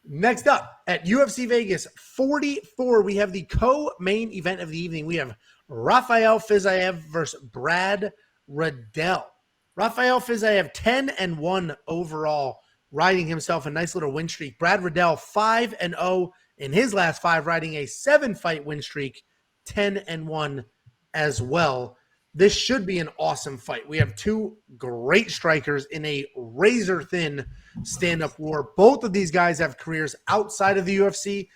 Next up at UFC Vegas 44, we have the co-main event of the evening. We have Rafael Fiziev versus Brad Riddell. Rafael Fiziev 10-1 overall, riding himself a nice little win streak. Brad Riddell 5-0 in his last 5, riding a 7-fight win streak, 10-1 as well. This should be an awesome fight. We have two great strikers in a razor-thin stand-up war. Both of these guys have careers outside of the UFC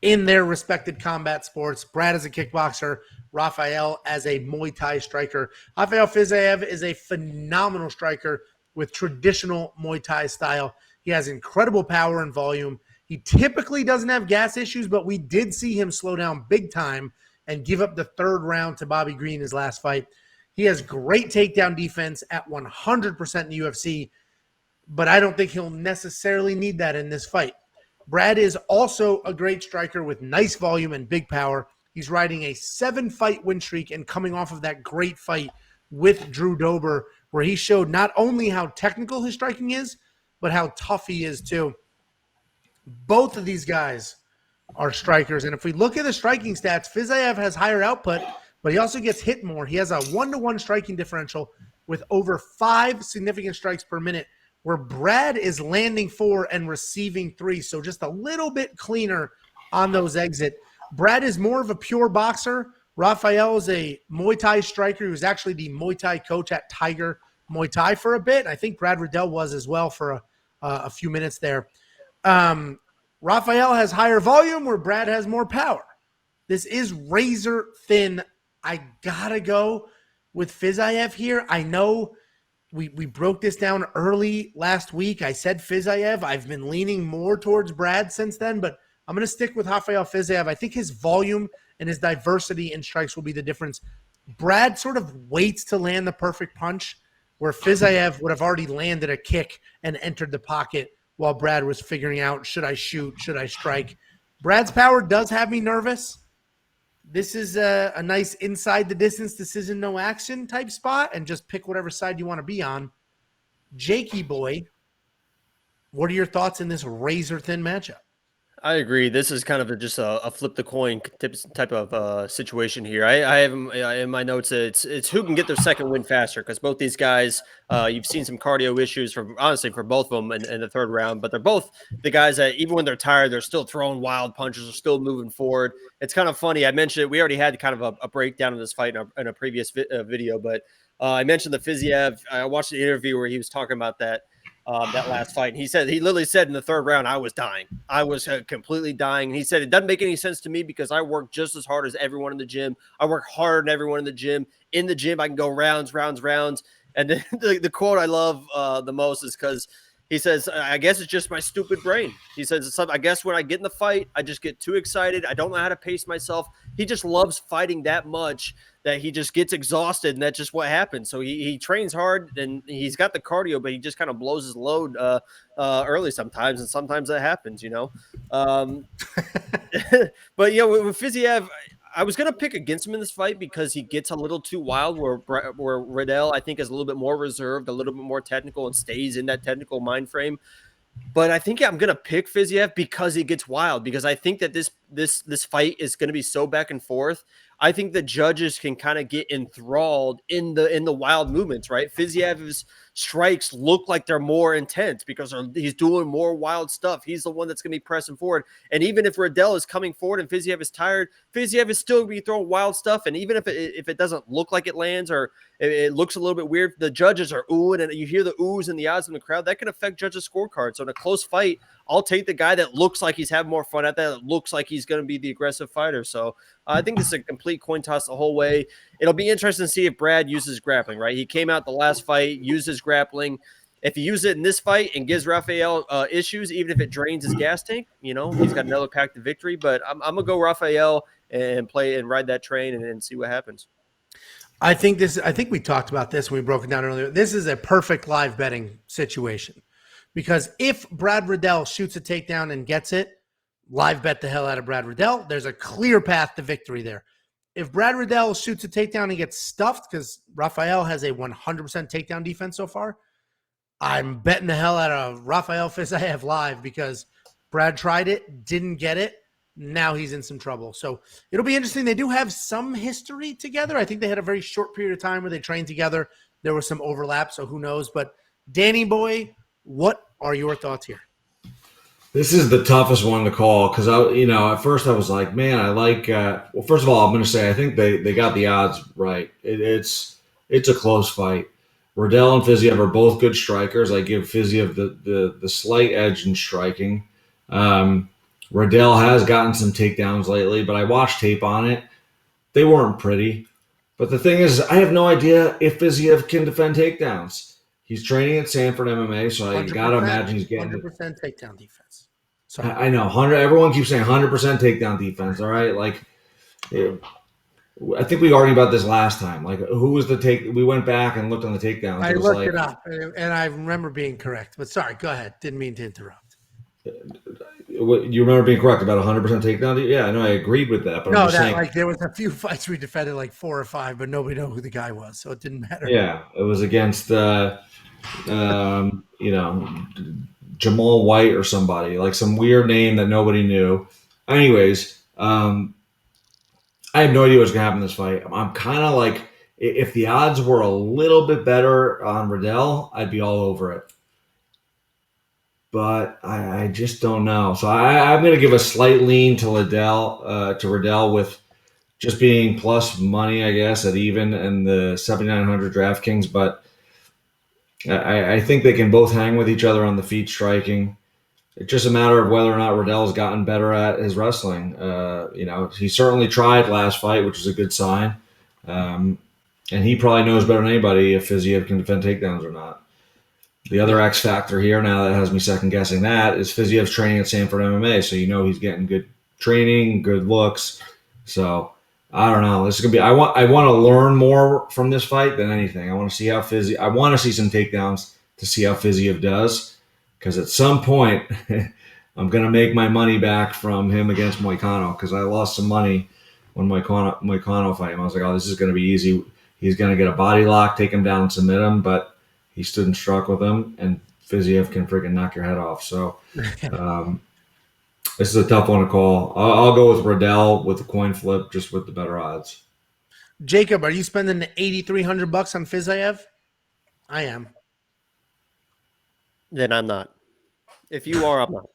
in their respected combat sports. Brad is a kickboxer, Rafael as a Muay Thai striker. Rafael Fiziev is a phenomenal striker with traditional Muay Thai style. He has incredible power and volume. He typically doesn't have gas issues, but we did see him slow down big time and give up the third round to Bobby Green his last fight. He has great takedown defense at 100% in the UFC, but I don't think he'll necessarily need that in this fight. Brad is also a great striker with nice volume and big power. He's riding a 7-fight win streak and coming off of that great fight with Drew Dober, where he showed not only how technical his striking is, but how tough he is too. Both of these guys are strikers, and if we look at the striking stats, Fiziev has higher output, but he also gets hit more. He has a 1-to-1 striking differential with over 5 significant strikes per minute, where Brad is landing 4 and receiving 3, so just a little bit cleaner on those exit. Brad is more of a pure boxer. Rafael is a Muay Thai striker. He was actually the Muay Thai coach at Tiger Muay Thai for a bit. I think Brad Riddell was as well for a few minutes there. Rafael has higher volume where Brad has more power. This is razor thin. I gotta go with Fiziev here. I know we broke this down early last week. I said Fiziev. I've been leaning more towards Brad since then, but I'm going to stick with Rafael Fiziev. I think his volume and his diversity in strikes will be the difference. Brad sort of waits to land the perfect punch, where Fiziev would have already landed a kick and entered the pocket while Brad was figuring out, should I shoot, should I strike? Brad's power does have me nervous. This is a nice inside the distance decision, no action type spot, and just pick whatever side you want to be on. Jakey boy, what are your thoughts in this razor thin matchup? I agree. This is kind of just a flip the coin type of situation here. I have in my notes it's who can get their second win faster, because both these guys, you've seen some cardio issues for both of them in the third round, but they're both the guys that even when they're tired, they're still throwing wild punches, are still moving forward. It's kind of funny. I mentioned we already had kind of a breakdown of this fight in a previous video, but I mentioned the Fiziev. I watched the interview where he was talking about that last fight. And he literally said in the third round, I was dying. I was completely dying. And he said, it doesn't make any sense to me because I work just as hard as everyone in the gym. I work harder than everyone in the gym. In the gym, I can go rounds. And then the quote I love the most is because he says, I guess it's just my stupid brain. He says, I guess when I get in the fight, I just get too excited. I don't know how to pace myself. He just loves fighting that much that he just gets exhausted, and that's just what happens. So he trains hard, and he's got the cardio, but he just kind of blows his load early sometimes, and sometimes that happens, you know. But, yeah, with Fiziev, I was going to pick against him in this fight because he gets a little too wild, where Riddell, I think, is a little bit more reserved, a little bit more technical, and stays in that technical mind frame. But I think I'm going to pick Fiziev because he gets wild, because I think that this fight is going to be so back and forth. I think the judges can kind of get enthralled in the wild movements, right? Fiziev's strikes look like they're more intense because he's doing more wild stuff. He's the one that's going to be pressing forward. And even if Riddell is coming forward and Fiziev is tired, Fiziev is still going to be throwing wild stuff. And even if it doesn't look like it lands, or it looks a little bit weird, the judges are oohing, and you hear the oohs and the ahs in the crowd. That can affect judges' scorecards. So in a close fight, I'll take the guy that looks like he's having more fun at that looks like he's going to be the aggressive fighter. So I think this is a complete coin toss the whole way. It'll be interesting to see if Brad uses grappling, right? He came out the last fight, used his grappling. If he uses it in this fight and gives Rafael issues, even if it drains his gas tank, you know, he's got another path to victory. But I'm going to go Rafael and play and ride that train and see what happens. I think we talked about this when we broke it down earlier. This is a perfect live betting situation, because if Brad Riddell shoots a takedown and gets it, live bet the hell out of Brad Riddell. There's a clear path to victory there. If Brad Riddell shoots a takedown and gets stuffed, because Rafael has a 100% takedown defense so far, I'm betting the hell out of Rafael Fiziev live, because Brad tried it, didn't get it. Now he's in some trouble. So it'll be interesting. They do have some history together. I think they had a very short period of time where they trained together. There was some overlap, so who knows? But Danny boy, what are your thoughts here? This is the toughest one to call because at first I was like, man, I like. Well, first of all, I'm going to say I think they got the odds right. It's a close fight. Riddell and Fiziev are both good strikers. I give Fiziev the slight edge in striking. Riddell has gotten some takedowns lately, but I watched tape on it. They weren't pretty. But the thing is, I have no idea if Fiziev can defend takedowns. He's training at Sanford MMA, so I got to imagine he's getting 100% takedown defense. I know. 100. Everyone keeps saying 100% takedown defense, all right? Like, I think we argued about this last time. Like, who was the take? We went back and looked on the takedowns. I looked it up, and I remember being correct. But sorry, go ahead. Didn't mean to interrupt. You remember being correct about 100% takedown? Yeah, I know. I agreed with that. But no, I'm just saying, like there was a few fights we defended like 4 or 5, but nobody knew who the guy was, so it didn't matter. Yeah, it was against Jamal White or somebody, like some weird name that nobody knew. Anyways, I have no idea what's going to happen in this fight. I'm kind of like, if the odds were a little bit better on Riddell, I'd be all over it. But I just don't know. So I'm going to give a slight lean to Riddell with just being plus money, I guess, at even and the 7,900 DraftKings. But I think they can both hang with each other on the feet striking. It's just a matter of whether or not Riddell's gotten better at his wrestling. He certainly tried last fight, which is a good sign. And he probably knows better than anybody if Fiziev can defend takedowns or not. The other X factor here, now that has me second guessing that, is Fiziev's training at Sanford MMA. So he's getting good training, good looks. So I don't know. This is gonna be. I want to learn more from this fight than anything. I want to see how I want to see some takedowns to see how Fiziev does, because at some point I'm gonna make my money back from him against Moicano, because I lost some money when Moicano fight him. I was like, oh, this is gonna be easy. He's gonna get a body lock, take him down, and submit him, but he stood and struck with him, and Fiziev can freaking knock your head off. So this is a tough one to call. I'll go with Riddell with the coin flip, just with the better odds. Jacob, are you spending the $8,300 on Fiziev? I am. Then I'm not. If you are, I'm not.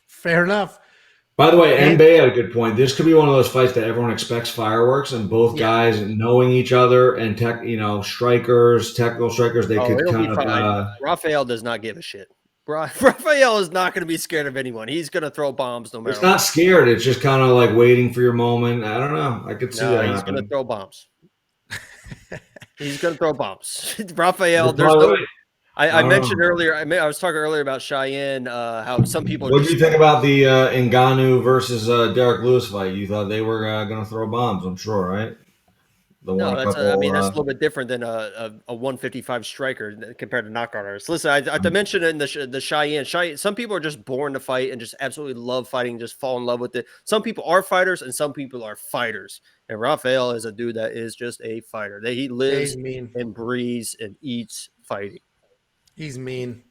Fair enough. By the way, Mbaye had a good point. This could be one of those fights that everyone expects fireworks, and both guys knowing each other and technical strikers, they could kind of. Rafael does not give a shit. Rafael is not going to be scared of anyone. He's going to throw bombs no matter. It's not scared. It's just kind of like waiting for your moment. I don't know. I could see that. He's going to throw bombs. He's going to throw bombs. Rafael, there's no. I mentioned earlier. I was talking earlier about Cheyenne. How some people. What did you think about the Ngannou versus Derek Lewis fight? You thought they were going to throw bombs? I'm sure, right? That's a little bit different than a 155 striker compared to knockout artists. Listen, I mentioned in the Cheyenne. Some people are just born to fight and just absolutely love fighting, just fall in love with it. Some people are fighters and some people are fighters. And Rafael is a dude that is just a fighter. He lives and breathes and eats fighting. He's mean.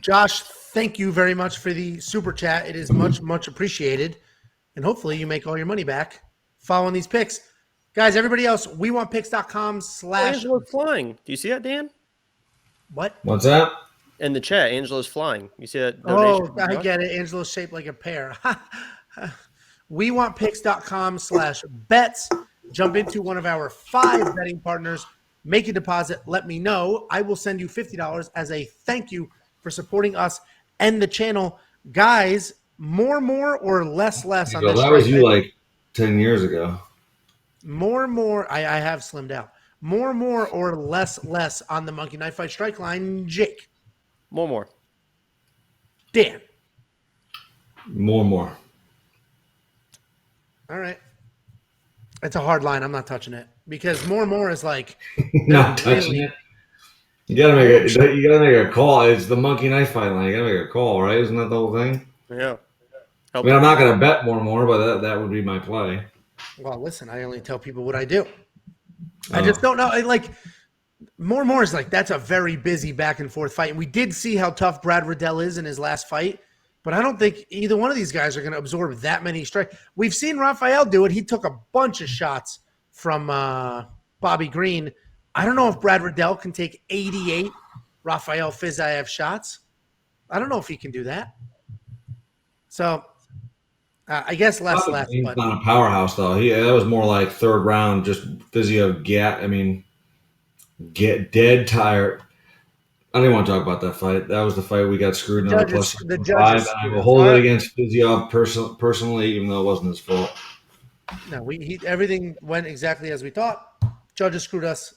Josh, thank you very much for the super chat. It is much, much appreciated. And hopefully you make all your money back following these picks. Guys, everybody else, wewantpicks.com/ Angelo's flying. Do you see that, Dan? What? What's that? In the chat, Angelo's flying. You see that? Oh, I get it. Angelo's shaped like a pear. wewantpicks.com/bets. Jump into one of our 5 betting partners. Make a deposit. Let me know. I will send you $50 as a thank you for supporting us and the channel. Guys, more or less on this. That was you like 10 years ago. More. I have slimmed out. More or less on the Monkey Knife Fight strike line. Jake. More. Dan. More. All right. It's a hard line. I'm not touching it because more is like not touching it. You gotta make a call. It's the Monkey Knife Fight line. You gotta make a call, right? Isn't that the whole thing? Yeah. I mean, I'm not gonna bet more, but that would be my play. Well, listen, I only tell people what I do. I just don't know. Like more is like that's a very busy back and forth fight. And we did see how tough Brad Riddell is in his last fight. But I don't think either one of these guys are going to absorb that many strikes. We've seen Rafael do it. He took a bunch of shots from Bobby Green. I don't know if Brad Riddell can take 88 Rafael Fiziev shots. I don't know if he can do that. So I guess less left. He's But not a powerhouse, though. That was more like third round, just Fiziev get dead tired. I didn't want to talk about that fight. That was the fight we got screwed in the judges five. I will hold it against Fiziev personally, even though it wasn't his fault. No, everything went exactly as we thought. Judges screwed us.